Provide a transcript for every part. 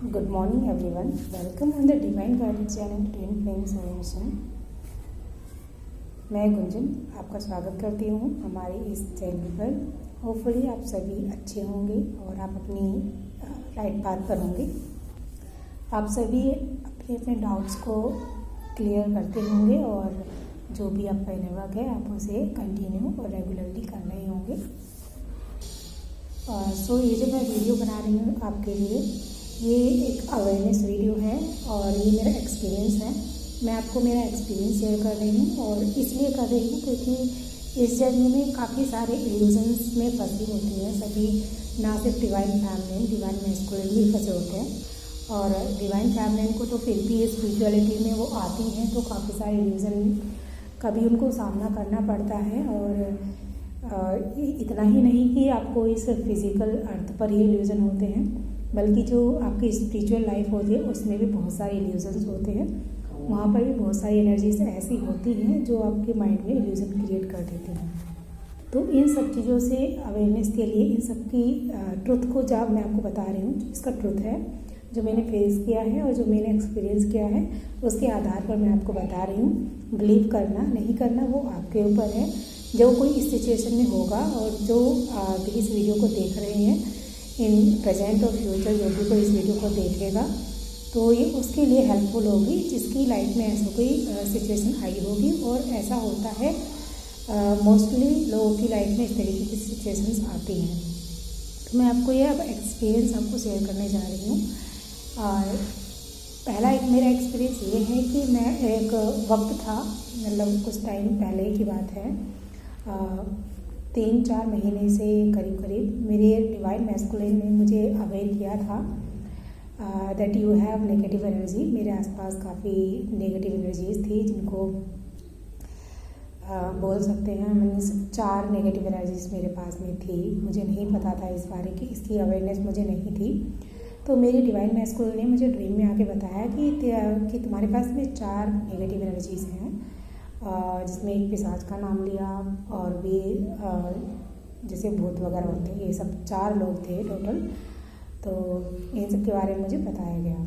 Good morning everyone. Welcome on the Divine Guidance channel Twin Flame Solution. मैं गुंजन आपका स्वागत करती हूँ हमारे इस चैनल पर। होपफुली आप सभी अच्छे होंगे और आप अपनी राइट पाथ पर होंगे। आप सभी अपने अपने डाउट्स को क्लियर करते होंगे और जो भी आपका इनर वर्क है आप उसे कंटिन्यू और रेगुलरली कर रहे होंगे। सो ये जो मैं वीडियो बना रही हूँ आपके लिए, ये एक अवेयरनेस वीडियो है और ये मेरा एक्सपीरियंस है। मैं आपको मेरा एक्सपीरियंस शेयर कर रही हूँ और इसलिए कर रही हूँ क्योंकि इस जर्नी में काफ़ी सारे इल्यूजन्स में फंसी होती हैं सभी, ना सिर्फ डिवाइन फैमिली, डिवाइन मैस्कुलिन भी फंसे होते हैं। और डिवाइन फैमिली को तो फिर भी स्पिरिचुअलिटी में वो आती हैं तो काफ़ी सारे इल्यूजन का भी उनको सामना करना पड़ता है। और इतना ही नहीं कि आपको इस फिज़िकल अर्थ पर ही इल्यूजन होते हैं, बल्कि जो आपकी स्पिरिचुअल लाइफ होती है उसमें भी बहुत सारे इल्यूजन्स होते हैं। वहाँ पर भी बहुत सारी एनर्जीज ऐसी होती हैं जो आपके माइंड में इल्यूजन क्रिएट कर देती हैं। तो इन सब चीज़ों से अवेयरनेस के लिए, इन सब की ट्रुथ को जब मैं आपको बता रही हूँ, इसका ट्रुथ है जो मैंने फेस किया है और जो मैंने एक्सपीरियंस किया है, उसके आधार पर मैं आपको बता रही हूँ। बिलीव करना नहीं करना वो आपके ऊपर है। जो कोई इस सिचुएशन में होगा और जो भी इस वीडियो को देख रहे हैं, इन प्रेजेंट और फ्यूचर जो भी कोई इस वीडियो को देखेगा तो ये उसके लिए हेल्पफुल होगी, जिसकी लाइफ में ऐसा कोई सिचुएशन आई होगी। और ऐसा होता है मोस्टली लोगों की लाइफ में इस तरीके की सिचुएशंस आती हैं। तो मैं आपको ये अब एक्सपीरियंस आपको शेयर करने जा रही हूँ। पहला एक मेरा एक्सपीरियंस ये है कि मैं एक वक्त था, मतलब कुछ टाइम पहले की बात है, 3-4 महीने से करीब मेरे डिवाइन मैस्कुलिन ने मुझे अवेयर किया था that you have negative energy. मेरे आसपास काफ़ी नेगेटिव एनर्जीज थी जिनको बोल सकते हैं, मीन्स 4 नेगेटिव एनर्जीज मेरे पास में थी। मुझे नहीं पता था इस बारे की, इसकी अवेयरनेस मुझे नहीं थी। तो मेरी डिवाइन मैस्कुलिन ने मुझे ड्रीम में आके बताया कि तुम्हारे पास में 4 नेगेटिव एनर्जीज हैं, जिसमें एक पिशाच का नाम लिया और भी जैसे भूत वगैरह होते हैं, ये सब 4 लोग थे टोटल। तो इन सब के बारे में मुझे बताया गया,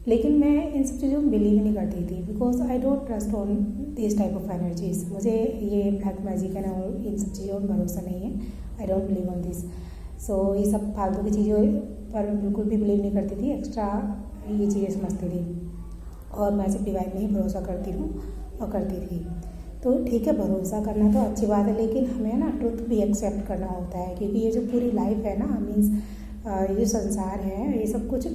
लेकिन मैं इन सब चीज़ों में बिलीव नहीं करती थी, because I don't trust on this type of energies. मुझे ये ब्लैक मैजिक एंड और इन सब चीज़ों में भरोसा नहीं है। I don't believe on this. So ये सब फालतू की चीज़ों पर मैं बिल्कुल भी बिलीव नहीं करती थी, एक्स्ट्रा ये चीज़ें समझती थी और मैं सिर्फ डिवाइन में ही भरोसा करती हूँ और करती थी। तो ठीक है, भरोसा करना तो अच्छी बात है, लेकिन हमें ना ट्रुथ भी एक्सेप्ट करना होता है, क्योंकि ये जो पूरी लाइफ है ना, मीन्स ये जो संसार है, ये सब कुछ,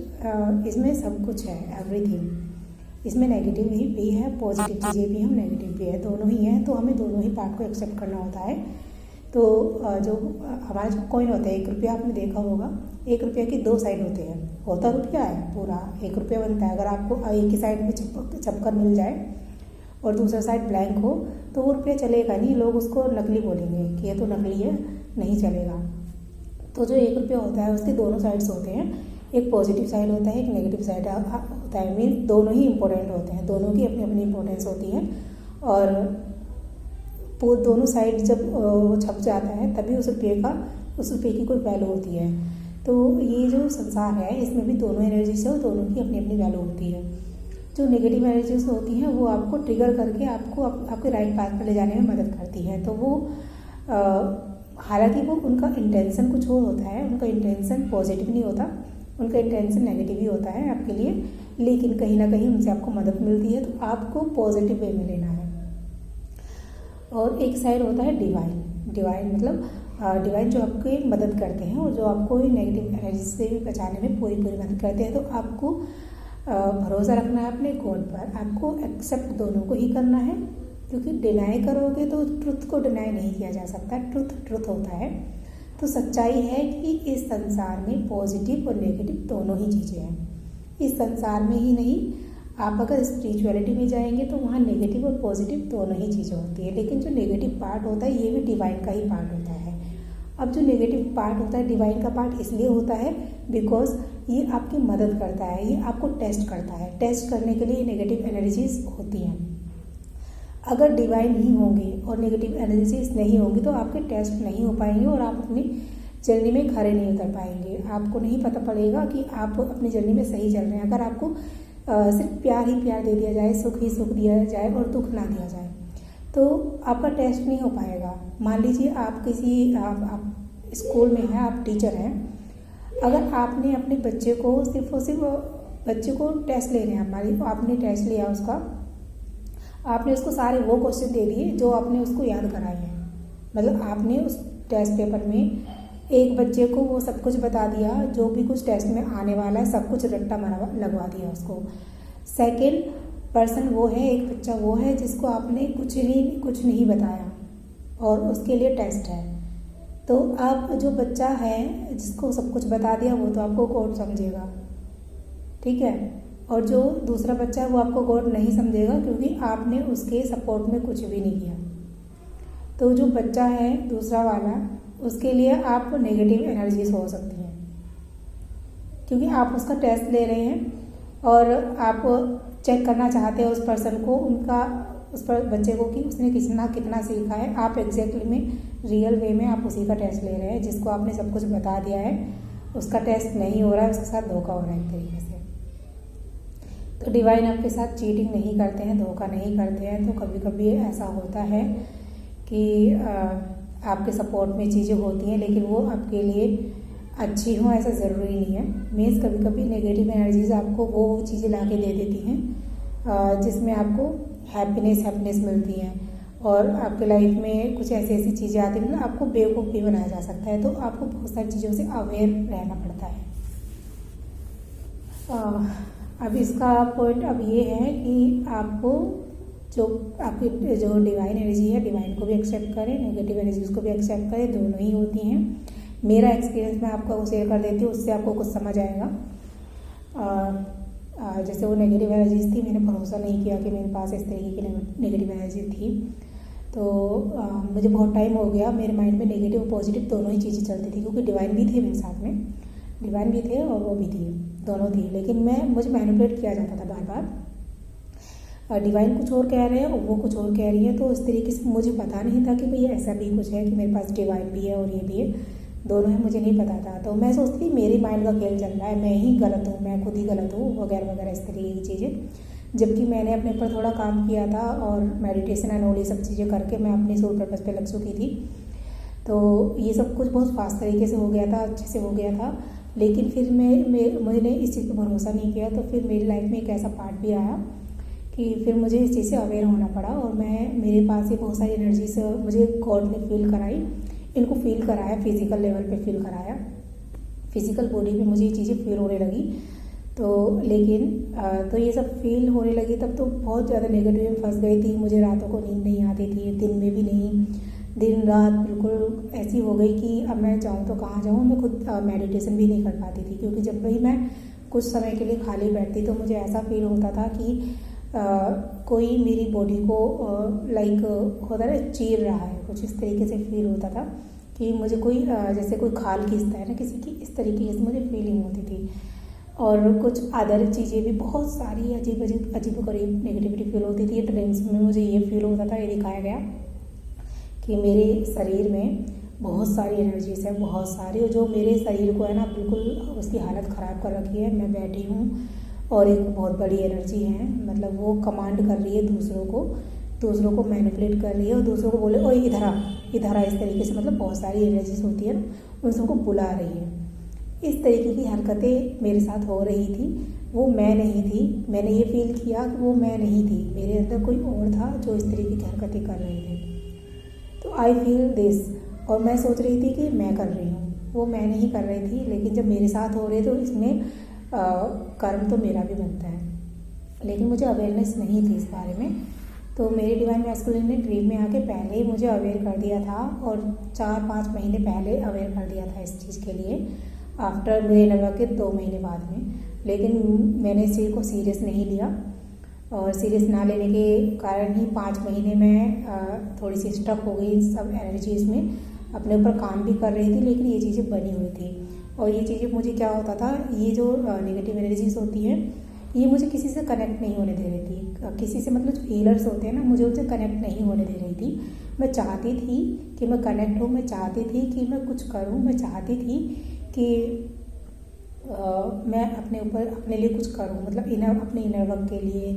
इसमें सब कुछ है, एवरीथिंग। इसमें नेगेटिव भी है, पॉजिटिव चीज़ें भी हैं, नेगेटिव भी है, दोनों ही हैं। तो हमें दोनों ही पार्ट को एक्सेप्ट करना होता है। तो जो हमारा जो कॉइन होता है, 1 रुपया आपने देखा होगा, 1 रुपये की 2 साइड होते हैं। होता रुपया है, पूरा 1 रुपया बनता है। अगर आपको एक ही साइड में छपकर मिल जाए और दूसरा साइड ब्लैंक हो तो वो रुपया चलेगा नहीं, लोग उसको नकली बोलेंगे कि ये तो नकली है, नहीं चलेगा। तो जो 1 रुपया होता है उसके दोनों साइड्स होते हैं, एक पॉजिटिव साइड होता है, एक नेगेटिव साइड होता है। मीन्स दोनों ही इंपॉर्टेंट होते हैं, दोनों की अपनी अपनी इंपॉर्टेंस होती है। और दोनों साइड जब वो छप जाता है तभी उस रुपये की कोई वैल्यू होती है। तो ये जो संसार है इसमें भी दोनों एनर्जीज है और दोनों की अपनी अपनी वैल्यू होती है। जो नेगेटिव एनर्जीज होती हैं वो आपको ट्रिगर करके आपको आपके राइट पाथ पर ले जाने में मदद करती हैं। तो वो हालांकि वो उनका इंटेंशन कुछ और होता है, उनका इंटेंशन पॉजिटिव नहीं होता, उनका इंटेंशन नेगेटिव ही होता है आपके लिए, लेकिन कहीं ना कहीं उनसे आपको मदद मिलती है। तो आपको पॉजिटिव वे में लेना है। और एक साइड होता है डिवाइन मतलब डिवाइन जो आपकी मदद करते हैं और जो आपको नेगेटिव एनर्जी से भी बचाने में पूरी मदद करते हैं। तो आपको भरोसा रखना है अपने गॉड पर, आपको एक्सेप्ट दोनों को ही करना है, क्योंकि डिनाई करोगे तो ट्रुथ को डिनाई नहीं किया जा सकता। ट्रुथ होता है। तो सच्चाई है कि इस संसार में पॉजिटिव और नेगेटिव दोनों ही चीज़ें हैं। इस संसार में ही नहीं, आप अगर स्पिरिचुअलिटी में जाएंगे तो वहाँ नेगेटिव और पॉजिटिव दोनों ही चीज़ें होती है। लेकिन जो नेगेटिव पार्ट होता है ये भी डिवाइन का ही पार्ट होता है। अब जो नेगेटिव पार्ट होता है, डिवाइन का पार्ट इसलिए होता है बिकॉज ये आपकी मदद करता है, ये आपको टेस्ट करता है। टेस्ट करने के लिए नेगेटिव एनर्जीज होती हैं। अगर डिवाइन ही होंगे और नेगेटिव एनर्जीज नहीं होंगी तो आपके टेस्ट नहीं हो पाएंगे और आप अपनी जर्नी में खड़े नहीं उतर पाएंगे। आपको नहीं पता पड़ेगा कि आप अपनी जर्नी में सही चल रहे हैं। अगर आपको सिर्फ प्यार ही प्यार दे दिया जाए, सुख ही सुख दिया जाए और दुख ना दिया जाए, तो आपका टेस्ट नहीं हो पाएगा। मान लीजिए आप आप स्कूल में हैं, आप टीचर हैं, अगर आपने अपने बच्चे को सिर्फ और सिर्फ बच्चे को टेस्ट ले रहे हैं, हमारी आपने टेस्ट लिया उसका, आपने उसको सारे वो क्वेश्चन दे दिए जो आपने उसको याद कराए हैं। मतलब आपने उस टेस्ट पेपर में एक बच्चे को वो सब कुछ बता दिया, जो भी कुछ टेस्ट में आने वाला है सब कुछ रट्टा मारा लगवा दिया उसको। सेकेंड पर्सन वो है, एक बच्चा वो है जिसको आपने कुछ नहीं बताया और उसके लिए टेस्ट है। तो आप जो बच्चा है जिसको सब कुछ बता दिया वो तो आपको गॉड समझेगा, ठीक है, और जो दूसरा बच्चा है वो आपको गॉड नहीं समझेगा क्योंकि आपने उसके सपोर्ट में कुछ भी नहीं किया। तो जो बच्चा है दूसरा वाला, उसके लिए आप नेगेटिव एनर्जीज हो सकती हैं क्योंकि आप उसका टेस्ट ले रहे हैं और आप चेक करना चाहते हैं उस पर्सन को, उस पर बच्चे को कि उसने कितना सीखा है। आप एग्जैक्टली में रियल वे में आप उसी का टेस्ट ले रहे हैं जिसको आपने सब कुछ बता दिया है, उसका टेस्ट नहीं हो रहा है, उसके साथ धोखा हो रहा है एक तरीके से। तो डिवाइन आपके साथ चीटिंग नहीं करते हैं, धोखा नहीं करते हैं। तो कभी कभी ऐसा होता है कि आपके सपोर्ट में चीज़ें होती हैं लेकिन वो आपके लिए अच्छी हो ऐसा ज़रूरी नहीं है। मीन्स कभी कभी नेगेटिव एनर्जीज आपको वो चीज़ें ला के दे देती हैं जिसमें आपको हैप्पीनेस मिलती है और आपके लाइफ में कुछ ऐसी चीज़ें आती हैं, मतलब आपको बेवकूफ़ भी बनाया जा सकता है। तो आपको बहुत सारी चीज़ों से अवेयर रहना पड़ता है। अब इसका पॉइंट अब ये है कि आपको जो आपकी जो डिवाइन एनर्जी है, डिवाइन को भी एक्सेप्ट करें, नेगेटिव एनर्जीज को भी एक्सेप्ट करें, दोनों ही होती हैं। मेरा एक्सपीरियंस मैं आपको शेयर कर देती हूँ, उससे आपको कुछ समझ आएगा। जैसे वो नेगेटिव एनर्जीज थी, मैंने भरोसा नहीं किया कि मेरे पास इस तरीके की नेगेटिव एनर्जी थी। तो मुझे बहुत टाइम हो गया मेरे माइंड में नेगेटिव पॉजिटिव दोनों ही चीज़ें चलती थी क्योंकि डिवाइन भी थे मेरे साथ में, डिवाइन भी थे और वो भी थी, दोनों थी। लेकिन मुझे मैनिपुलेट किया जाता था बार बार। डिवाइन कुछ और कह रहे हैं और वो कुछ और कह रही है। तो इस तरीके से मुझे पता नहीं था कि भाई ऐसा भी कुछ है कि मेरे पास डिवाइन भी है और ये भी है, दोनों है, मुझे नहीं पता था। तो मैं सोचती थी मेरे माइंड का खेल चल रहा है, मैं ही गलत हूँ, मैं खुद ही गलत हूँ वगैरह वगैरह इस तरीके की चीज़ें। जबकि मैंने अपने ऊपर थोड़ा काम किया था और मेडिटेशन एंड ऑल ये सब चीज़ें करके मैं अपने सोल पर्पस पे लग चुकी थी। तो ये सब कुछ बहुत फास्ट तरीके से हो गया था, अच्छे से हो गया था। लेकिन फिर मैंने इस चीज़ पर भरोसा नहीं किया। तो फिर मेरी लाइफ में एक ऐसा पार्ट भी आया कि फिर मुझे इस चीज़ से अवेयर होना पड़ा और मेरे पास ये बहुत सारी एनर्जीज मुझे गॉड ने फील कराई, इनको फील कराया, फिजिकल लेवल पे फील कराया, फिजिकल बॉडी पे मुझे ये चीज़ें फील होने लगी। तो लेकिन ये सब फील होने लगी तब तो बहुत ज़्यादा नेगेटिव में फंस गई थी। मुझे रातों को नींद नहीं आती थी, दिन में भी नहीं, दिन रात बिल्कुल ऐसी हो गई कि अब मैं जाऊँ तो कहाँ जाऊँ। मैं खुद मेडिटेशन भी नहीं कर पाती थी क्योंकि जब भी मैं कुछ समय के लिए खाली बैठती तो मुझे ऐसा फील होता था कि कोई मेरी बॉडी को लाइक होता है चीर रहा है, कुछ इस तरीके से फील होता था कि मुझे कोई जैसे कोई खाल खींचता है ना किसी की, इस तरीके से मुझे फीलिंग होती थी। और कुछ अदर चीज़ें भी बहुत सारी अजीब गरीब नेगेटिविटी फील होती थी। ड्रीम्स में मुझे ये फील होता था, ये दिखाया गया कि मेरे शरीर में बहुत सारी एनर्जीज है, बहुत सारी, और जो मेरे शरीर को है ना बिल्कुल उसकी हालत ख़राब कर रखी है। मैं बैठी हूँ और एक बहुत बड़ी एनर्जी है, मतलब वो कमांड कर रही है दूसरों को मैनिपुलेट कर रही है और दूसरों को बोले ओ इधर आ इस तरीके से, मतलब बहुत सारी एनर्जीज होती है ना, उन सबको बुला रही है। इस तरीके की हरकतें मेरे साथ हो रही थी। वो मैं नहीं थी, मैंने ये फील किया कि वो मैं नहीं थी, मेरे अंदर कोई और था जो इस तरीके की हरकतें कर रहे थे। तो आई फील दिस, और मैं सोच रही थी कि मैं कर रही हूँ, वो मैं नहीं कर रही थी। लेकिन जब मेरे साथ हो रहे तो इसमें कर्म तो मेरा भी बनता है, लेकिन मुझे अवेयरनेस नहीं थी इस बारे में। तो मेरे डिवाइन मैस्कुलिन ने ड्रीम में आके पहले ही मुझे अवेयर कर दिया था और 4-5 महीने पहले अवेयर कर दिया था इस चीज़ के लिए, आफ्टर मेरे लगवा के 2 महीने बाद में। लेकिन मैंने इस चीज़ को सीरियस नहीं लिया और सीरियस ना लेने के कारण ही 5 महीने में थोड़ी सी स्टक हो गई सब एनर्जीज़ में, अपने ऊपर काम भी कर रही थी लेकिन ये चीज़ें बनी हुई थी। और ये चीज़ें मुझे क्या होता था, ये जो नेगेटिव एनर्जीज होती हैं ये मुझे किसी से कनेक्ट नहीं होने दे रही थी, किसी से मतलब जो हीलर्स होते हैं ना, मुझे उनसे कनेक्ट नहीं होने दे रही थी। मैं चाहती थी कि मैं कनेक्ट हूँ, मैं चाहती थी कि मैं कुछ करूँ, मैं चाहती थी कि मैं अपने ऊपर अपने लिए कुछ करूँ, मतलब अपने इनर वर्क के लिए,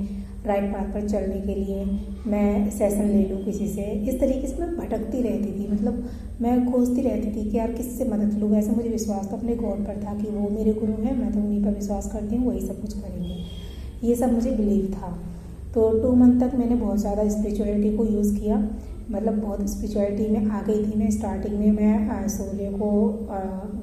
राइट पाथ पर चलने के लिए मैं सेशन ले लूँ किसी से। इस तरीके से मैं भटकती रहती थी, मतलब मैं खोजती रहती थी कि यार किससे मदद लूँ। वैसे मुझे विश्वास तो अपने गॉड पर था कि वो मेरे गुरु हैं, मैं तो उन्हीं पर विश्वास करती हूँ, वही सब कुछ करेंगे, ये सब मुझे बिलीव था। तो 2 मंथ तक मैंने बहुत ज़्यादा स्पिरिचुअलिटी को यूज़ किया, मतलब बहुत स्पिरिचुअलिटी में आ गई थी मैं। स्टार्टिंग में मैं सूर्य को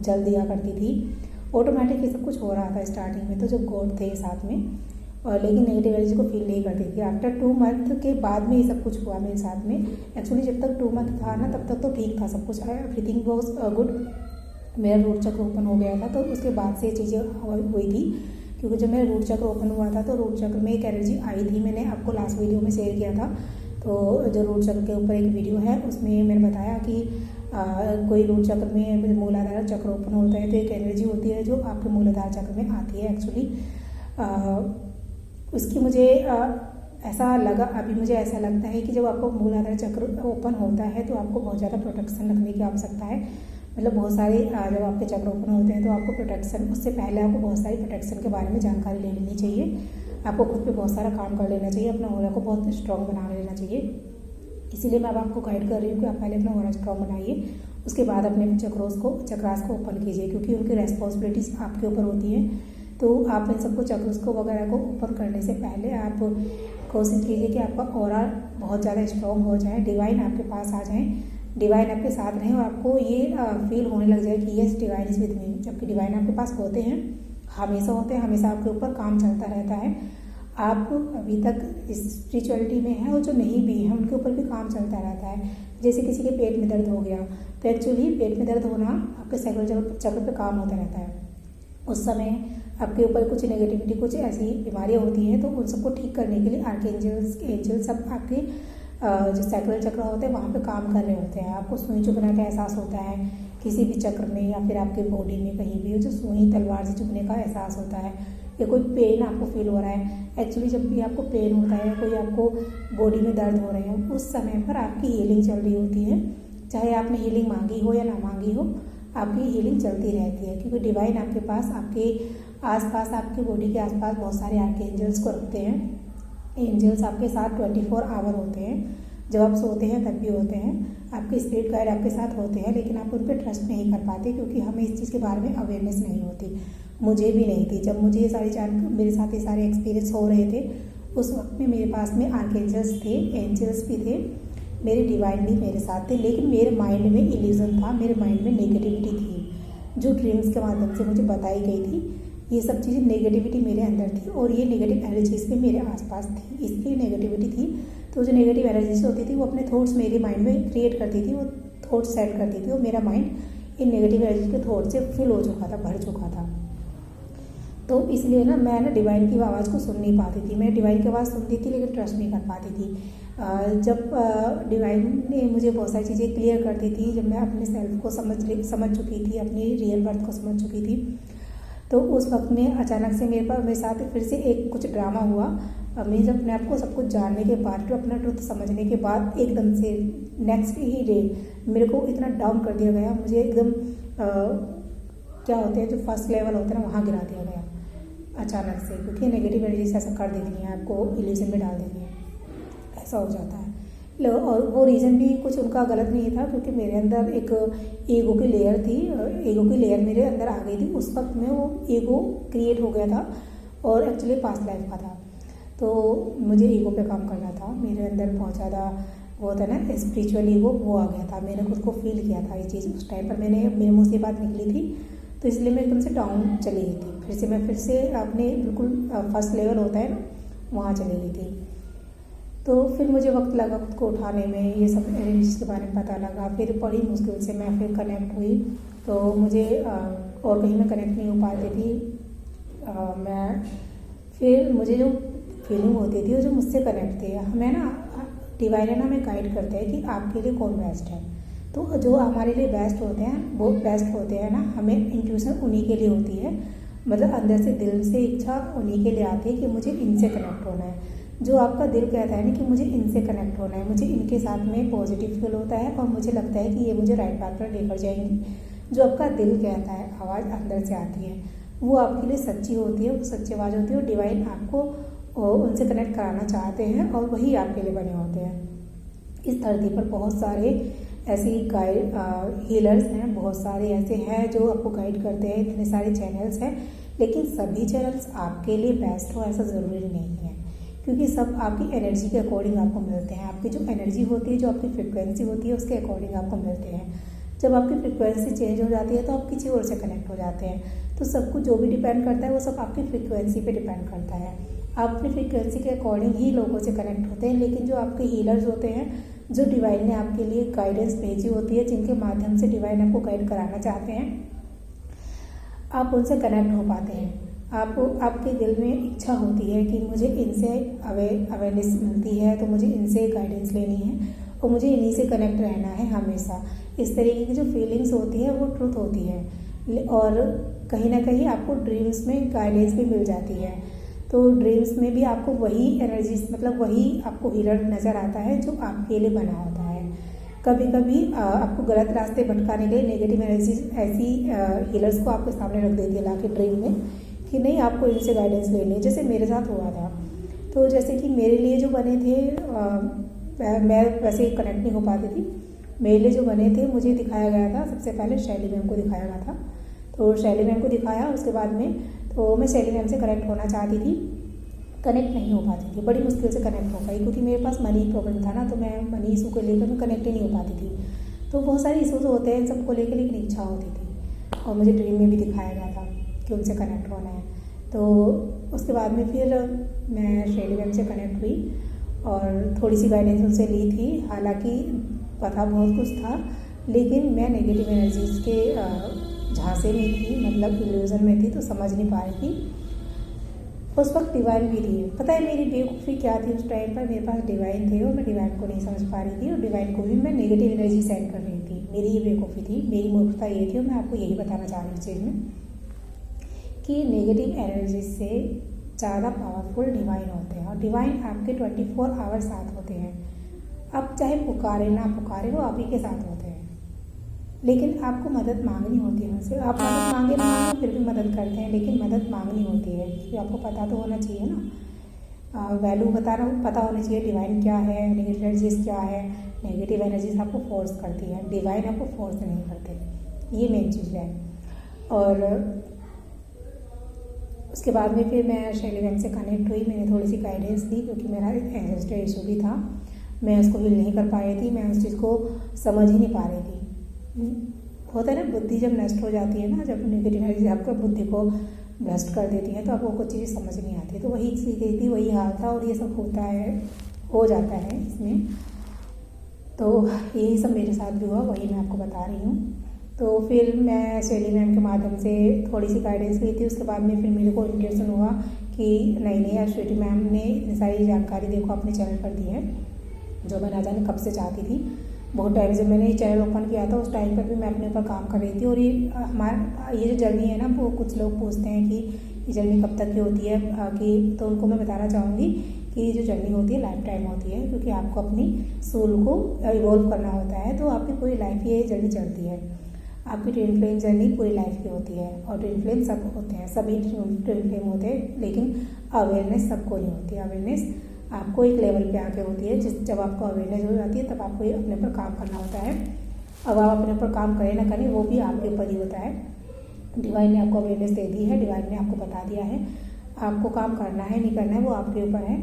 जल दिया करती थी, ऑटोमेटिक ये सब कुछ हो रहा था स्टार्टिंग में, तो जब गॉड थे साथ में, और लेकिन नेगेटिव एनर्जी को फील नहीं करती थी। आफ्टर 2 मंथ के बाद में ये सब कुछ हुआ मेरे साथ में। एक्चुअली जब तक 2 मंथ था ना, तब तक तो ठीक था सब कुछ, एवरीथिंग वाज गुड, मेरा रूट चक्र ओपन हो गया था। तो उसके बाद से ये चीज़ें हुई थी, क्योंकि जब मेरा रूट चक्र ओपन हुआ था तो रूट चक्र में एक एनर्जी आई थी, मैंने आपको लास्ट वीडियो में शेयर किया था। तो जो रूट चक्र के ऊपर एक वीडियो है, उसमें मैंने बताया कि कोई रूट चक्र में मूलाधार चक्र ओपन होता है तो एक एनर्जी होती है जो आपके मूलाधार चक्र में आती है। एक्चुअली उसकी मुझे ऐसा लगा, अभी मुझे ऐसा लगता है कि जब आपको मूलाधार चक्र ओपन होता है तो आपको बहुत ज़्यादा प्रोटेक्शन रखने की आवश्यकता है। मतलब बहुत सारे जब आपके चक्र ओपन होते हैं तो आपको प्रोटेक्शन, उससे पहले आपको बहुत सारी प्रोटेक्शन के बारे में जानकारी ले लेनी चाहिए। आपको खुद पे बहुत सारा काम कर लेना चाहिए, अपना ऑरा को बहुत स्ट्रॉन्ग बना लेना चाहिए। इसीलिए मैं अब आपको गाइड कर रही हूँ कि आप पहले अपना ऑरा स्ट्रॉन्ग बनाइए, उसके बाद अपने चक्रास को ओपन कीजिए, क्योंकि उनकी रेस्पॉन्सिबिलिटीज आपके ऊपर होती हैं। तो आप इन सबको चक्रास को वगैरह को ओपन करने से पहले आप कोशिश कीजिए कि आपका ऑरा बहुत ज़्यादा स्ट्रॉन्ग हो जाए, डिवाइन आपके पास आ जाए, डिवाइन आपके साथ रहें, और आपको ये फील होने लग जाए कि yes divine is with me. जबकि डिवाइन आपके पास होते हैं, हमेशा होते हैं, हमेशा आपके ऊपर काम चलता रहता है। आप अभी तक इस स्पिरिचुअलिटी में हैं, और जो नहीं भी हैं उनके ऊपर भी काम चलता रहता है। जैसे किसी के पेट में दर्द हो गया, तो एक्चुअली पेट में दर्द होना आपके साइकोलॉजिकल चक्र पे काम होता रहता है। उस समय आपके ऊपर कुछ नेगेटिविटी, कुछ ऐसी बीमारियां होती हैं, तो उन सबको ठीक करने के लिए आर्कएंजल्स, एंजल्स सब आपके जो साइकोलॉजिकल चक्र होते हैं वहाँ पे काम कर रहे होते हैं। आपको सुई चुभने का एहसास होता है किसी भी चक्र में, या फिर आपके बॉडी में कहीं भी जो सुई तलवार से चुभने का एहसास होता है, या कोई पेन आपको फील हो रहा है। एक्चुअली जब भी आपको पेन होता है, कोई आपको बॉडी में दर्द हो रहे हैं, उस समय पर आपकी हीलिंग चल रही होती है। चाहे आपने हीलिंग मांगी हो या ना मांगी हो, आपकी हीलिंग चलती रहती है, क्योंकि डिवाइन आपके पास, आपके आसपास, आपकी बॉडी के आसपास बहुत सारे आर्कएंजल्स को रखते हैं। एंजल्स आपके साथ 24 आवर होते हैं, जब आप सोते हैं तब भी होते हैं। आपके स्पिरिट गाइड आपके साथ होते हैं, लेकिन आप उन पर ट्रस्ट नहीं कर पाते, क्योंकि हमें इस चीज़ के बारे में अवेयरनेस नहीं होती। मुझे भी नहीं थी। जब मुझे ये सारी मेरे साथ ये सारे एक्सपीरियंस हो रहे थे, उस वक्त में मेरे पास में आर्कएंजल्स थे, एंजल्स भी थे, मेरे डिवाइन भी मेरे साथ थे, लेकिन मेरे माइंड में इल्यूजन था, मेरे माइंड में नेगेटिविटी थी, जो ड्रीम्स के माध्यम से मुझे बताई गई थी। ये सब चीज़ें नेगेटिविटी मेरे अंदर थी, और ये नेगेटिव एनर्जीज भी मेरे आसपास थी, इसलिए नेगेटिविटी थी। तो जो नेगेटिव एनर्जीज होती थी वो अपने थॉट्स मेरे माइंड में क्रिएट करती थी, वो थॉट्स सेट करती थी, और मेरा माइंड इन नेगेटिव एनर्जी के थॉट से फिल हो चुका था, भर चुका था। तो इसलिए ना मैं ना डिवाइन की आवाज़ को सुन नहीं पाती थी। मैं डिवाइन की आवाज़ सुनती थी, लेकिन ट्रस्ट नहीं कर पाती थी। जब डिवाइन ने मुझे बहुत सारी चीज़ें क्लियर कर दी थी, जब मैं अपने सेल्फ को समझ चुकी थी, अपनी रियल बर्थ को समझ चुकी थी, तो उस वक्त में अचानक से मेरे साथ फिर से एक कुछ ड्रामा हुआ। मैं जब अपने आप को सब कुछ जानने के बाद, जो अपना ट्रुथ समझने के बाद, एकदम से नेक्स्ट ही डे मेरे को इतना डाउन कर दिया गया, मुझे एकदम क्या होते हैं जो फर्स्ट लेवल होता है ना, वहाँ गिरा दिया गया अचानक से, क्योंकि नेगेटिव एनर्जी ऐसा कर देती हैं, आपको इल्यूजन में डाल देती हैं, ऐसा हो जाता है। और वो रीज़न भी कुछ उनका गलत नहीं था, क्योंकि मेरे अंदर एक ईगो की लेयर थी, ईगो की लेयर मेरे अंदर आ गई थी। उस वक्त में वो ईगो क्रिएट हो गया था, और एक्चुअली पास्ट लाइफ का था, तो मुझे ईगो पे काम करना था। मेरे अंदर बहुत ज़्यादा वो होता है ना स्पिरिचुअल ईगो, वो आ गया था। मैंने खुद को फील किया था ये चीज़ उस टाइम पर, मेरे मुँह से बात निकली थी, तो इसलिए मैं एकदम से डाउन चली गई थी। फिर से अपने बिल्कुल फर्स्ट लेवल होता है ना, वहाँ चली गई थी। तो फिर मुझे वक्त लगा खुद को उठाने में, ये सब एनर्जीज के बारे में पता लगा। फिर बड़ी मुश्किल से मैं फिर कनेक्ट हुई, तो मुझे और कहीं मैं कनेक्ट नहीं हो पाती थी। फिर मुझे जो फीलिंग होती थी, वो जो मुझसे कनेक्ट थे, हमें ना डिवाइन है ना हमें गाइड करते हैं कि आपके लिए कौन बेस्ट है। तो जो हमारे लिए बेस्ट होते हैं वो बेस्ट होते हैं ना, हमें इंट्यूशन उन्हीं के लिए होती है। मतलब अंदर से दिल से इच्छा उन्हीं के लिए आती है कि मुझे इनसे कनेक्ट होना है। जो आपका दिल कहता है ना कि मुझे इनसे कनेक्ट होना है, मुझे इनके साथ में पॉजिटिव फील होता है और मुझे लगता है कि ये मुझे राइट पाथ पर लेकर जाएंगी। जो आपका दिल कहता है, आवाज़ अंदर से आती है, वो आपके लिए सच्ची होती है, वो सच्ची आवाज़ होती है और डिवाइन आपको उनसे कनेक्ट कराना चाहते हैं और वही आपके लिए बने होते हैं। इस धरती पर बहुत सारे ऐसे गाइड हीलर्स हैं, बहुत सारे ऐसे हैं जो आपको गाइड करते हैं, इतने सारे चैनल्स हैं, लेकिन सभी चैनल्स आपके लिए बेस्ट हो ऐसा ज़रूरी नहीं है, क्योंकि सब आपकी एनर्जी के अकॉर्डिंग आपको मिलते हैं। आपकी जो एनर्जी होती है, जो आपकी फ्रिक्वेंसी होती है, उसके अकॉर्डिंग आपको मिलते हैं। जब आपकी फ्रिक्वेंसी चेंज हो जाती है तो आप किसी और से कनेक्ट हो जाते हैं। तो सब कुछ जो भी डिपेंड करता है वो सब आपकी फ्रिक्वेंसी पे डिपेंड करता है। आप अपनी फ्रिक्वेंसी के अकॉर्डिंग ही लोगों से कनेक्ट होते हैं। लेकिन जो आपके हीलर्स होते हैं, जो डिवाइन ने आपके लिए गाइडेंस भेजी होती है, जिनके माध्यम से डिवाइन आपको गाइड कराना चाहते हैं, आप उनसे कनेक्ट हो पाते हैं। आपके दिल में इच्छा होती है कि मुझे इनसे अवेयरनेस मिलती है तो मुझे इनसे गाइडेंस लेनी है और मुझे इन्हीं से कनेक्ट रहना है हमेशा। इस तरीके की जो फीलिंग्स होती है वो ट्रुथ होती है। और कहीं ना कहीं आपको ड्रीम्स में गाइडेंस भी मिल जाती है। तो ड्रीम्स में भी आपको वही एनर्जीज, मतलब वही आपको हीलर नज़र आता है जो आपके लिए बना होता है। कभी कभी आपको गलत रास्ते भटकाने के लिए नेगेटिव एनर्जीज ऐसी हीलर्स को आपके सामने रख देती है ला के ड्रीम में कि नहीं आपको इनसे गाइडेंस लेनी है। जैसे मेरे साथ हुआ था, तो जैसे कि मेरे लिए जो बने थे, मैं वैसे कनेक्ट नहीं हो पाती थी। मेरे लिए जो बने थे मुझे दिखाया गया था, सबसे पहले शैली मैम को दिखाया गया था। तो शैली मैम को दिखाया, उसके बाद में तो मैं शैली मैम से कनेक्ट होना चाहती थी, कनेक्ट नहीं हो पाती थी, बड़ी मुश्किल से कनेक्ट हो पाई क्योंकि मेरे पास मनी प्रॉब्लम था ना, तो मैं मनी इशू को लेकर मैं कनेक्ट ही नहीं हो पाती थी। तो बहुत सारे इशूज़ होते हैं इन सबको लेकर, लेकिन इच्छा होती थी और मुझे ड्रीम में भी दिखाया गया था कि उनसे कनेक्ट होना है। तो उसके बाद में फिर मैं शैली मैम से कनेक्ट हुई और थोड़ी सी गाइडेंस उनसे ली थी। हालांकि पता बहुत कुछ था, लेकिन मैं नेगेटिव एनर्जीज के झांसे में थी, मतलब इल्यूजन में थी, तो समझ नहीं पा रही थी। उस वक्त डिवाइन भी थी। पता है मेरी बेवकूफ़ी क्या थी, उस टाइम पर मेरे पास डिवाइन थे और मैं डिवाइन को नहीं समझ पा रही थी और डिवाइन को भी मैं नेगेटिव एनर्जी सेंड कर रही थी। मेरी ये बेवकूफ़ी थी, मेरी मूर्खता ये थी और मैं आपको यही बताना चाह रही हूँ चीज़ में कि नेगेटिव एनर्जी से ज़्यादा पावरफुल डिवाइन होते हैं और डिवाइन आपके 24 आवर साथ होते हैं। आप चाहे पुकारे ना पुकारे, वो आप ही के साथ होते हैं। लेकिन आपको मदद मांगनी होती है उनसे। आप मदद मांगे ना मांगे फिर भी मदद करते हैं, लेकिन मदद मांगनी होती है क्योंकि आपको पता तो होना चाहिए ना, वैल्यू पता होना चाहिए डिवाइन क्या है, नेगेटिव एनर्जीज क्या है। नेगेटिव एनर्जीज आपको फोर्स करती है, डिवाइन आपको फोर्स नहीं करते, ये मेन चीज़ है। और उसके बाद में फिर मैं शैली मैम से कनेक्ट हुई, मैंने थोड़ी सी गाइडेंस दी क्योंकि मेरा एंसेस्टर इशू भी था, मैं उसको हील नहीं कर पा रही थी, मैं उस चीज़ को समझ ही नहीं पा रही थी। होता है ना, बुद्धि जब नष्ट हो जाती है ना, जब नेगेटिव एनर्जी आपका बुद्धि को भ्रष्ट कर देती है तो आपको कुछ चीज़ समझ नहीं आती। तो वही चीज़ थी, वही हाल था और ये सब होता है, हो जाता है इसमें। तो यही सब मेरे साथ भी हुआ, वही मैं आपको बता रही हूँ। तो फिर मैं शैली मैम के माध्यम से थोड़ी सी गाइडेंस ली थी। उसके बाद में फिर मेरे को इंट्यूशन हुआ कि नहीं यार, श्वेटी मैम ने इतनी सारी जानकारी देखो अपने चैनल पर दी है, जो मैं ना जाने कब से चाहती थी। बहुत टाइम से मैंने ये चैनल ओपन किया था, उस टाइम पर भी मैं अपने ऊपर काम कर रही थी। और ये जो जर्नी है ना, वो कुछ लोग पूछते हैं कि ये जर्नी कब तक की होती है, कि तो उनको मैं बताना चाहूँगी कि ये जो जर्नी होती है लाइफ टाइम होती है, क्योंकि आपको अपनी सोल को इवॉल्व करना होता है। तो आपकी पूरी लाइफ ये जर्नी चलती है। आपकी ट्विन फ्लेम जर्नी पूरी लाइफ की होती है और ट्विन फ्लेम सब होते हैं, सभी ट्विन फ्लेम होते हैं, लेकिन अवेयरनेस सबको नहीं होती। अवेयरनेस आपको एक लेवल पे आके होती है, जब आपको अवेयरनेस हो जाती है तब आपको अपने ऊपर काम करना होता है। अब आप अपने ऊपर काम करें ना करें, वो भी आपके ऊपर ही होता है। डिवाइन ने आपको अवेयरनेस दे दी है, डिवाइन ने आपको बता दिया है, आपको काम करना है नहीं करना है वो आपके ऊपर है।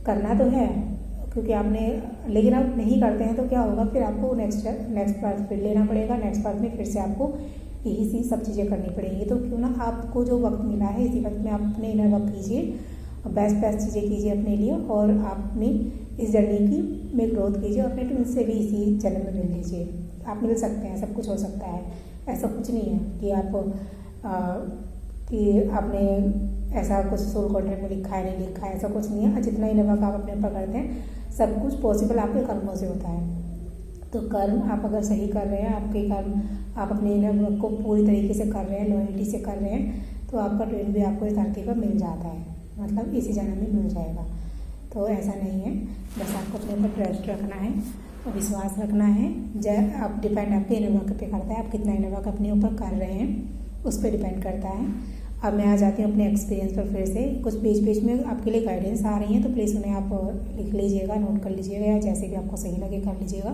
करना तो है क्योंकि आपने, लेकिन आप नहीं करते हैं तो क्या होगा, फिर आपको नेक्स्ट बार फिर लेना पड़ेगा, नेक्स्ट बार में फिर से आपको यही सब चीज़ें करनी पड़ेंगी। तो क्यों ना आपको जो वक्त मिला है इसी वक्त में आप अपने इनर वर्क कीजिए और बेस्ट चीज़ें कीजिए अपने लिए, और आप अपनी इस जर्नी की में ग्रोथ कीजिए। अपने ट्विन से भी इसी जन्म में मिल लीजिए, आप मिल सकते हैं, सब कुछ हो सकता है। ऐसा कुछ नहीं है कि आपने ऐसा कुछ सोल कॉन्ट्रैक्ट में लिखा है नहीं लिखा है, ऐसा कुछ नहीं है। जितना इनर वर्क आप अपने ऊपर करते हैं सब कुछ पॉसिबल आपके कर्मों से होता है। तो कर्म आप अगर सही कर रहे हैं, आपके कर्म आप अपने इनर वर्क को पूरी तरीके से कर रहे हैं, लॉयल्टी से कर रहे हैं, तो आपका ट्विन भी आपको इस धरती पर मिल जाता है, मतलब इसी जन्म में मिल जाएगा। तो ऐसा नहीं है, बस आपको अपने ऊपर ट्रस्ट रखना है और विश्वास रखना है। आप डिपेंड आपके इनर वर्क पे करता है, आप कितना इनर वर्क अपने ऊपर कर रहे हैं उस पर डिपेंड करता है। अब मैं आ जाती हूँ अपने एक्सपीरियंस पर फिर से। कुछ बीच बीच में आपके लिए गाइडेंस आ रही हैं, तो प्लीज़ उन्हें आप लिख लीजिएगा, नोट कर लीजिएगा, या जैसे भी आपको सही लगे कर लीजिएगा।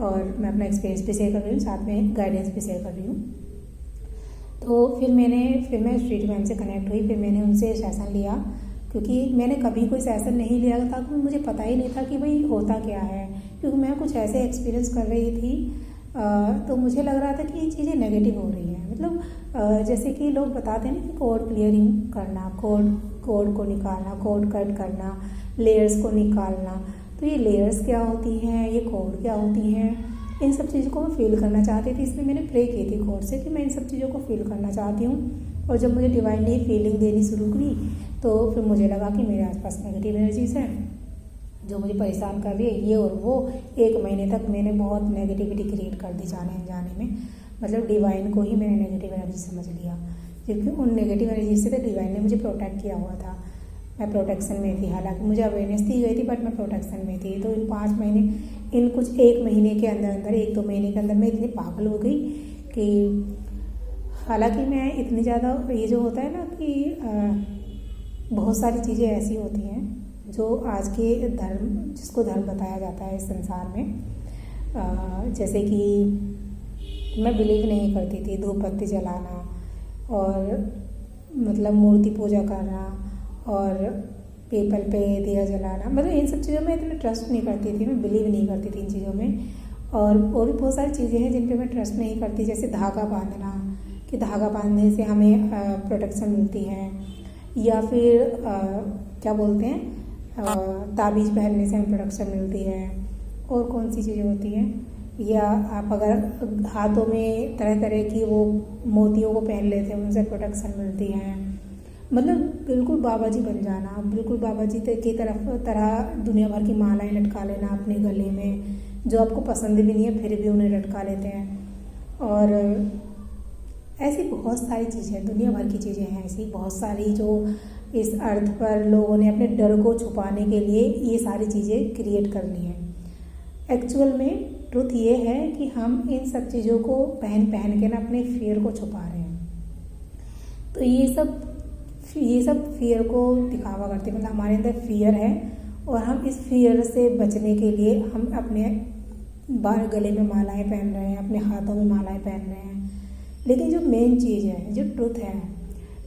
और मैं अपना एक्सपीरियंस भी शेयर कर रही हूँ, साथ में गाइडेंस भी शेयर कर रही हूँ। तो फिर मैं स्ट्रीट मैम से कनेक्ट हुई, फिर मैंने उनसे सेशन लिया, क्योंकि मैंने कभी कोई सेशन नहीं लिया था, तो मुझे पता ही नहीं था कि भाई होता क्या है, क्योंकि मैं कुछ ऐसे एक्सपीरियंस कर रही थी। तो मुझे लग रहा था कि ये चीज़ें नेगेटिव हो रही हैं, मतलब जैसे कि लोग बताते हैं ना कि कोड क्लियरिंग करना, कोड को निकालना, कोड कट करना, लेयर्स को निकालना। तो ये लेयर्स क्या होती हैं, ये कोड क्या होती हैं, इन सब चीज़ों को मैं फील करना चाहती थी। इसलिए मैंने प्रे की थी गॉड से कि मैं इन सब चीज़ों को फील करना चाहती हूँ। और जब मुझे डिवाइन ने फीलिंग देनी शुरू की, तो फिर मुझे लगा कि मेरे आसपास नेगेटिव एनर्जीज़ हैं जो मुझे परेशान कर रही है, ये और वो। 1 महीने तक मैंने बहुत नेगेटिविटी क्रिएट कर दी जाने अनजाने में, मतलब डिवाइन को ही मैंने नेगेटिव एनर्जी समझ लिया, क्योंकि उन नेगेटिव एनर्जी से तो डिवाइन ने मुझे प्रोटेक्ट किया हुआ था। मैं प्रोटेक्शन में थी, हालांकि मुझे अवेयरनेस दी गई थी, बट मैं प्रोटेक्शन में थी। तो इन 5 महीने, इन कुछ 1 महीने के अंदर 1-2 महीने के अंदर मैं इतनी पागल हो गई कि हालांकि मैं इतनी ज़्यादा, ये जो होता है ना कि बहुत सारी चीज़ें ऐसी होती हैं जो आज के धर्म, जिसको धर्म बताया जाता है इस संसार में, जैसे कि मैं बिलीव नहीं करती थी धूप बत्ती जलाना और मतलब मूर्ति पूजा करना और पीपल पे दिया जलाना, मतलब इन सब चीज़ों में इतना ट्रस्ट नहीं करती थी, मैं बिलीव नहीं करती थी इन चीज़ों में। और भी बहुत सारी चीज़ें हैं जिन पे मैं ट्रस्ट नहीं करती, जैसे धागा बांधना, कि धागा बांधने से हमें प्रोटेक्शन मिलती है, या फिर क्या बोलते हैं, ताबीज़ पहनने से हमें प्रोटेक्शन मिलती है। और कौन सी चीज़ें होती हैं, या आप अगर हाथों में तरह तरह की वो मोतियों को पहन लेते हैं, उनसे प्रोटेक्शन मिलती है। मतलब बिल्कुल बाबा जी बन जाना, बिल्कुल बाबा जी की तरह दुनिया भर की मालाएं लटका लेना अपने गले में, जो आपको पसंद भी नहीं है फिर भी उन्हें लटका लेते हैं। और ऐसी बहुत सारी चीज़ें, दुनिया भर की चीज़ें हैं ऐसी बहुत सारी, जो इस अर्थ पर लोगों ने अपने डर को छुपाने के लिए ये सारी चीज़ें क्रिएट कर ली हैं। एक्चुअल में ट्रुथ ये है कि हम इन सब चीज़ों को पहन के ना अपने फियर को छुपा रहे हैं। तो ये सब फियर को दिखावा करते हैं, मतलब हमारे अंदर फियर है और हम इस फियर से बचने के लिए हम अपने गले में मालाएं पहन रहे हैं, अपने हाथों में मालाएं पहन रहे हैं। लेकिन जो मेन चीज़ है, जो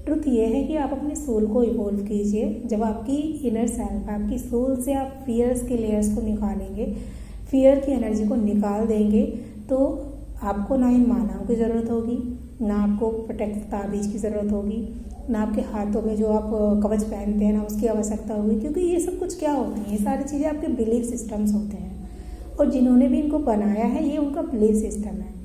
ट्रुथ ये है कि आप अपने सोल को इवॉल्व कीजिए। जब आपकी इनर सेल्फ, आपकी सोल से आप फियर्स के लेयर्स को निकालेंगे, फियर की एनर्जी को निकाल देंगे, तो आपको ना इन मालाओं की ज़रूरत होगी, ना आपको प्रोटेक्ट ताबीज़ की ज़रूरत होगी, ना आपके हाथों में जो आप कवच पहनते हैं ना उसकी आवश्यकता होगी। क्योंकि ये सब कुछ क्या होती हैं, ये सारी चीज़ें आपके बिलीफ सिस्टम्स होते हैं, और जिन्होंने भी इनको बनाया है ये उनका बिलीफ सिस्टम है।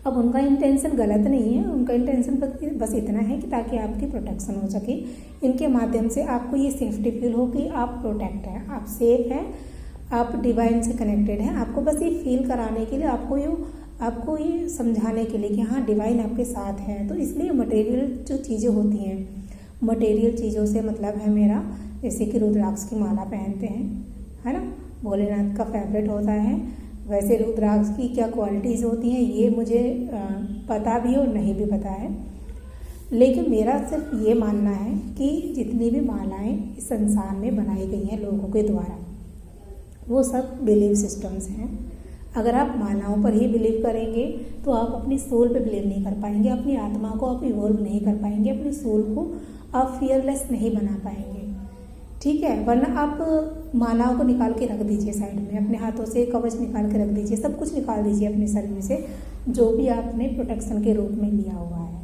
अब उनका इंटेंशन गलत नहीं है, उनका इंटेंशन बस इतना है कि ताकि आपकी प्रोटेक्शन हो सके। इनके माध्यम से आपको ये सेफ्टी फील हो कि आप प्रोटेक्ट हैं, आप सेफ हैं, आप डिवाइन से कनेक्टेड हैं। आपको बस ये फील कराने के लिए, आपको ये समझाने के लिए कि हाँ डिवाइन आपके साथ है। तो इसलिए मटेरियल जो चीज़ें होती हैं, मटेरियल चीज़ों से मतलब है मेरा, जैसे कि रुद्राक्ष की माला पहनते हैं, है ना, भोलेनाथ का फेवरेट होता है। वैसे रुद्राक्ष की क्या क्वालिटीज़ होती हैं ये मुझे पता भी और नहीं भी पता है, लेकिन मेरा सिर्फ ये मानना है कि जितनी भी मालाएं इस संसार में बनाई गई हैं लोगों के द्वारा, वो सब बिलीव सिस्टम्स हैं। अगर आप मालाओं पर ही बिलीव करेंगे तो आप अपनी सोल पे बिलीव नहीं कर पाएंगे, अपनी आत्मा को आप इवॉल्व नहीं कर पाएंगे, अपनी सोल को आप फियरलेस नहीं बना पाएंगे, ठीक है। वरना आप मालाओं को निकाल के रख दीजिए साइड में, अपने हाथों से कवच निकाल के रख दीजिए, सब कुछ निकाल दीजिए अपने शरीर से जो भी आपने प्रोटेक्शन के रूप में लिया हुआ है,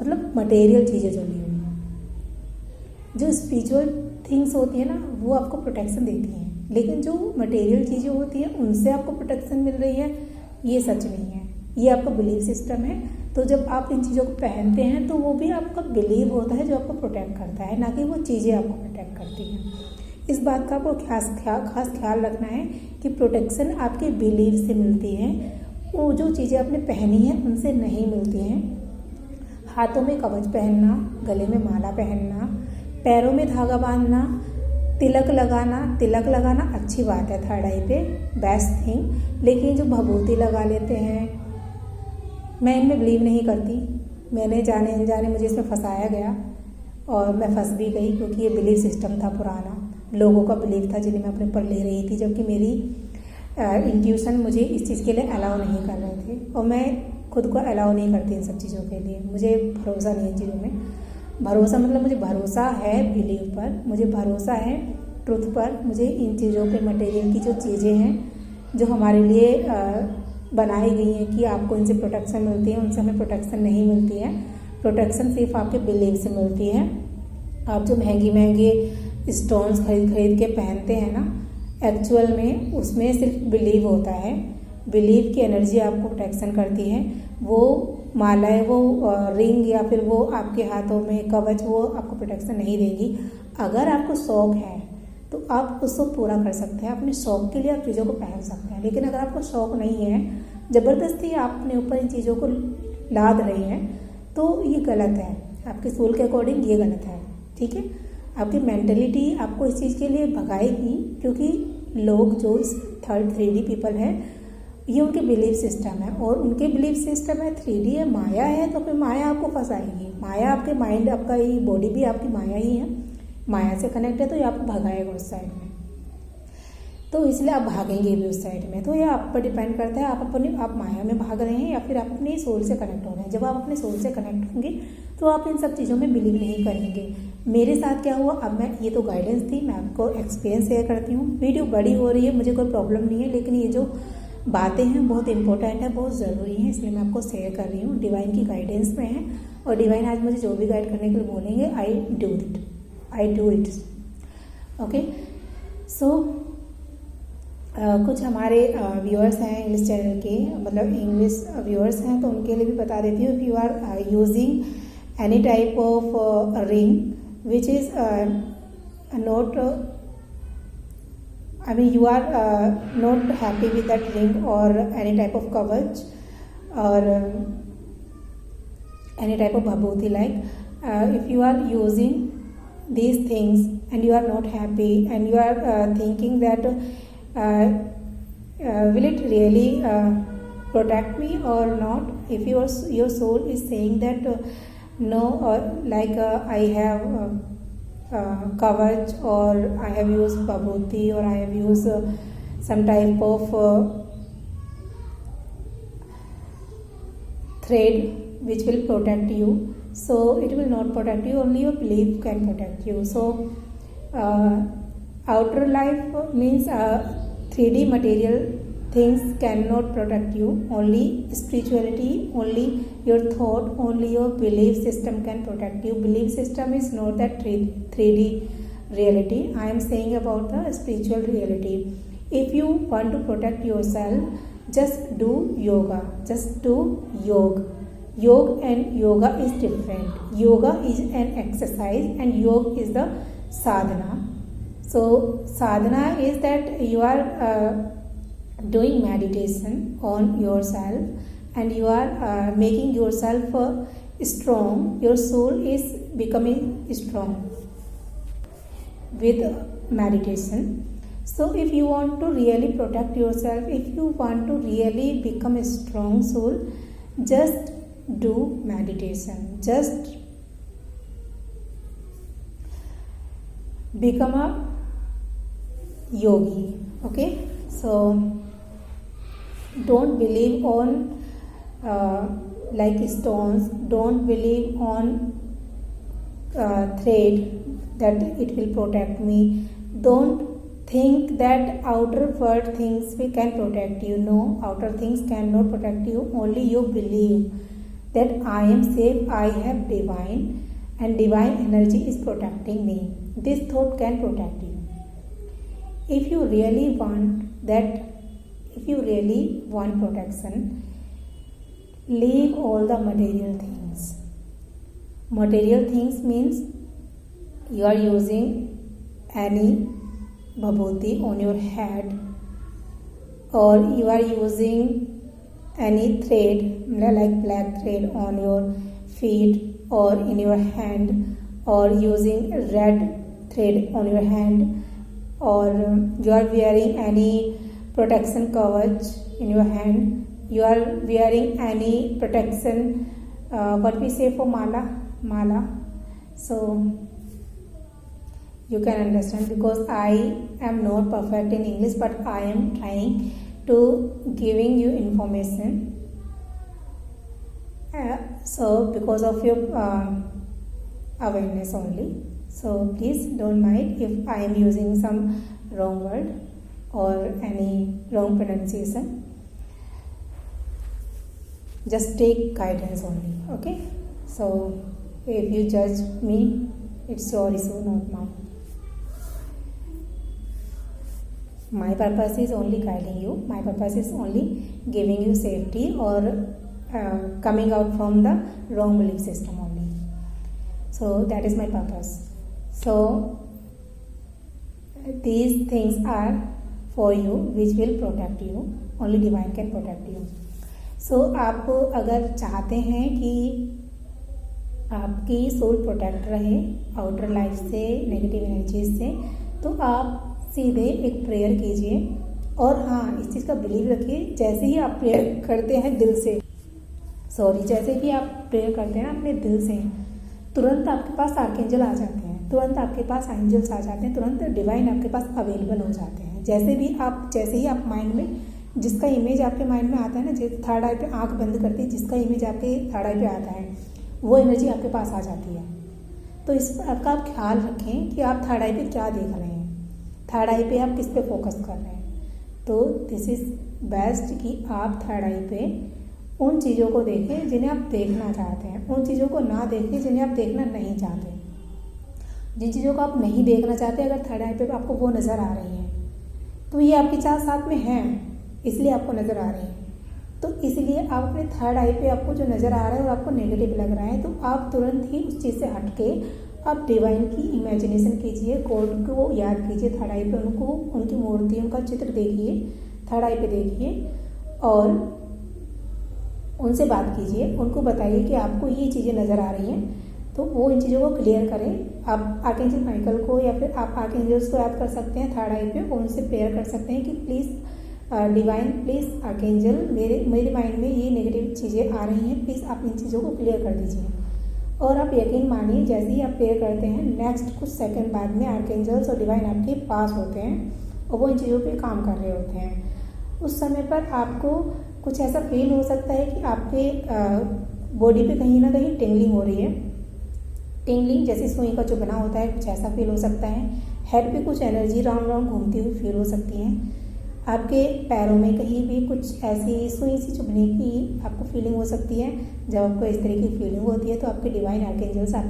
मतलब मटेरियल चीज़ें जो ली हुई हैं। जो स्पिरिचुअल थिंग्स होती है ना वो आपको प्रोटेक्शन देती हैं, लेकिन जो मटेरियल चीज़ें होती हैं उनसे आपको प्रोटेक्शन मिल रही है, ये सच नहीं है, ये आपका बिलीफ सिस्टम है। तो जब आप इन चीज़ों को पहनते हैं तो वो भी आपका बिलीव होता है जो आपको प्रोटेक्ट करता है, ना कि वो चीज़ें आपको प्रोटेक्ट करती हैं। इस बात का आपको खास ख्याल रखना है कि प्रोटेक्शन आपके बिलीव से मिलती है, वो जो चीज़ें आपने पहनी हैं उनसे नहीं मिलती हैं। हाथों में कवच पहनना, गले में माला पहनना, पैरों में धागा बांधना, तिलक लगाना अच्छी बात है थर्ड आई पे, बेस्ट थिंग। लेकिन जो भभूति लगा लेते हैं, मैं इनमें बिलीव नहीं करती। मैंने जाने अनजाने मुझे इसमें फंसाया गया और मैं फंस भी गई, क्योंकि ये बिलीव सिस्टम था पुराना, लोगों का बिलीव था जिन्हें मैं अपने ऊपर ले रही थी, जबकि मेरी इंट्यूशन मुझे इस चीज़ के लिए अलाउ नहीं कर रहे थे और मैं खुद को अलाउ नहीं करती इन सब चीज़ों के लिए। मुझे भरोसा नहीं है इन चीज़ों में। भरोसा मतलब मुझे भरोसा है बिलीव पर, मुझे भरोसा है ट्रुथ पर, मुझे इन चीज़ों पे, मटेरियल की जो चीज़ें हैं जो हमारे लिए बनाई गई हैं कि आपको इनसे प्रोटेक्शन मिलती है, उनसे हमें प्रोटेक्शन नहीं मिलती है। प्रोटेक्शन सिर्फ आपके बिलीव से मिलती है। आप जो महंगे स्टोन्स खरीद के पहनते हैं ना, एक्चुअल में उसमें सिर्फ बिलीव होता है। बिलीव की एनर्जी आपको प्रोटेक्शन करती है। वो मालाएं, वो रिंग या फिर वो आपके हाथों में कवच, वो आपको प्रोटेक्शन नहीं देंगी। अगर आपको शौक है तो आप उसको पूरा कर सकते हैं, अपने शौक के लिए आप चीज़ों को पहन सकते हैं। लेकिन अगर आपको शौक नहीं है, ज़बरदस्ती आप अपने ऊपर इन चीज़ों को लाद रही हैं, तो ये गलत है। आपके सोल के अकॉर्डिंग ये गलत है, ठीक है। आपकी मेंटलिटी आपको इस चीज़ के लिए भगाएगी, क्योंकि लोग जो इस थर्ड 3D पीपल है, ये उनके बिलीव सिस्टम है और उनके बिलीव सिस्टम है 3D है, माया है, तो फिर माया आपको फंसाएगी। माया आपके माइंड, आपका ये बॉडी भी आपकी माया ही है, माया से कनेक्ट है, तो ये आपको भगाएगा उस साइड में, तो इसलिए आप भागेंगे भी उस साइड में। तो ये आप पर डिपेंड करता है, आप माया में भाग रहे हैं या फिर आप अपने सोल से कनेक्ट हो रहे हैं। जब आप अपने सोल से कनेक्ट होंगे तो आप इन सब चीज़ों में बिलीव नहीं करेंगे। मेरे साथ क्या हुआ, अब मैं, ये तो गाइडेंस थी, मैं आपको एक्सपीरियंस शेयर करती हूँ। वीडियो बड़ी हो रही है, मुझे कोई प्रॉब्लम नहीं है, लेकिन ये जो बातें हैं बहुत इंपॉर्टेंट है, बहुत ज़रूरी है, इसलिए मैं आपको शेयर कर रही हूँ। डिवाइन की गाइडेंस में है और डिवाइन आज मुझे जो भी गाइड करने के लिए बोलेंगे, आई डू इट। ओके, सो कुछ हमारे व्यूअर्स हैं इंग्लिश चैनल के, मतलब इंग्लिश व्यूअर्स हैं, तो उनके लिए भी बता देती हूँ। If you are using any type of ring which is not, I mean you are not happy with that ring or any type of kavach or any type of bhabhuti, like if you are using these things and you are not happy and you are thinking that will it really protect me or not, if your soul is saying that no, like I have kavach or I have used bhabhuti or I have used some type of thread which will protect you, so it will not protect you, only your belief can protect you. So outer life means 3D material things cannot protect you, only spirituality, only your thought, only your belief system can protect you. Belief system is not that 3D reality. I am saying about the spiritual reality. If you want to protect yourself, just do yoga, just do yoga. Yoga and yoga is different. Yoga is an exercise and yoga is the sadhana. So sadhana is that you are doing meditation on yourself and you are making yourself strong. Your soul is becoming strong with meditation. So if you want to really protect yourself, if you want to really become a strong soul, just do meditation, just become a yogi. Okay, so don't believe on like stones, don't believe on thread that it will protect me. Don't think that outer world things can protect you. No, outer things cannot protect you, only you believe that I am safe, I have divine and divine energy is protecting me. This thought can protect you. If you really want that, if you really want protection, leave all the material things. Material things means you are using any bhabhuti on your head or you are using any thread like black thread on your feet or in your hand, or using red thread on your hand, or you are wearing any protection kavach in your hand, you are wearing any protection, what we say for mala. So you can understand, because I am not perfect in English, but I am trying to giving you information. So because of your awareness only. So please don't mind if I am using some wrong word or any wrong pronunciation. Just take guidance only, okay? So if you judge me, it's your issue, not mine. My purpose is only guiding you. My purpose is only giving you safety or coming out from the wrong belief system only. So that is my purpose. So these things are for you which will protect you. Only divine can protect you. So आप अगर चाहते हैं कि आपकी soul protect रहे outer life से, negative energies से, तो आप सीधे एक प्रेयर कीजिए। और हाँ, इस चीज़ का बिलीव रखिए, जैसे ही आप प्रेयर करते हैं दिल से, जैसे कि आप प्रेयर करते हैं ना अपने दिल से, तुरंत आपके पास आर्कएंजल आ जाते हैं, तुरंत आपके पास एंजल्स आ जाते हैं, तुरंत डिवाइन आपके पास अवेलेबल हो जाते हैं। जैसे ही आप माइंड में जिसका इमेज आपके माइंड में आता है ना, जिस थर्ड आई पे आंख बंद करती है, जिसका इमेज आपके थर्ड आई पे आता है, वो एनर्जी आपके पास आ जाती है। तो इस बात का आप ख्याल रखें कि आप थर्ड आई पे क्या देख रहे हैं, थर्ड आई पे आप किस पे फोकस कर रहे हैं। तो दिस इज़ बेस्ट कि आप थर्ड आई पे उन चीज़ों को देखें जिन्हें आप देखना चाहते हैं, उन चीज़ों को ना देखें जिन्हें आप देखना नहीं चाहते। जिन चीज़ों को आप नहीं देखना चाहते, अगर थर्ड आई पे आपको वो नज़र आ रही हैं, तो ये आपके चार साथ में हैं, इसलिए आपको नज़र आ रही हैं। तो इसलिए आप अपने थर्ड आई पे आपको जो नज़र आ रहा है और आपको नेगेटिव लग रहा है, तो आप तुरंत ही उस चीज़ से हट के आप डिवाइन की इमेजिनेशन कीजिए, गॉड को याद कीजिए थर्ड आई पे, उनको उनकी मूर्तियों का चित्र देखिए, थर्ड आई पे देखिए और उनसे बात कीजिए, उनको बताइए कि आपको ये चीज़ें नज़र आ रही हैं, तो वो इन चीज़ों को क्लियर करें। आप आर्कएंजल माइकल को या फिर आप आर्कएंजल्स को याद कर सकते हैं थर्ड आई पे, उनसे प्रेयर कर सकते हैं कि प्लीज़ डिवाइन, प्लीज़ आर्कएंजल, मेरे माइंड में ये नेगेटिव चीज़ें आ रही हैं, प्लीज़ आप इन चीज़ों को क्लियर कर दीजिए। और आप यकीन मानिए, जैसे ही आप प्रेयर करते हैं, नेक्स्ट कुछ सेकंड बाद में आर्कएंजल्स और डिवाइन आपके पास होते हैं और वो इन चीज़ों पे काम कर रहे होते हैं। उस समय पर आपको कुछ ऐसा फील हो सकता है कि आपके बॉडी पे कहीं ना कहीं टिंगलिंग हो रही है, टिंगलिंग जैसे सुई का जो बना होता है, कुछ ऐसा फील हो सकता है। हेड पे कुछ एनर्जी राउंड राउंड घूमती हुई फील हो सकती है। आपके पैरों में कहीं भी कुछ ऐसी सुई सी चुभने की आपको फीलिंग हो सकती है। जब आपको इस तरह की फीलिंग होती है, तो आपके डिवाइन आर्कएंजल्स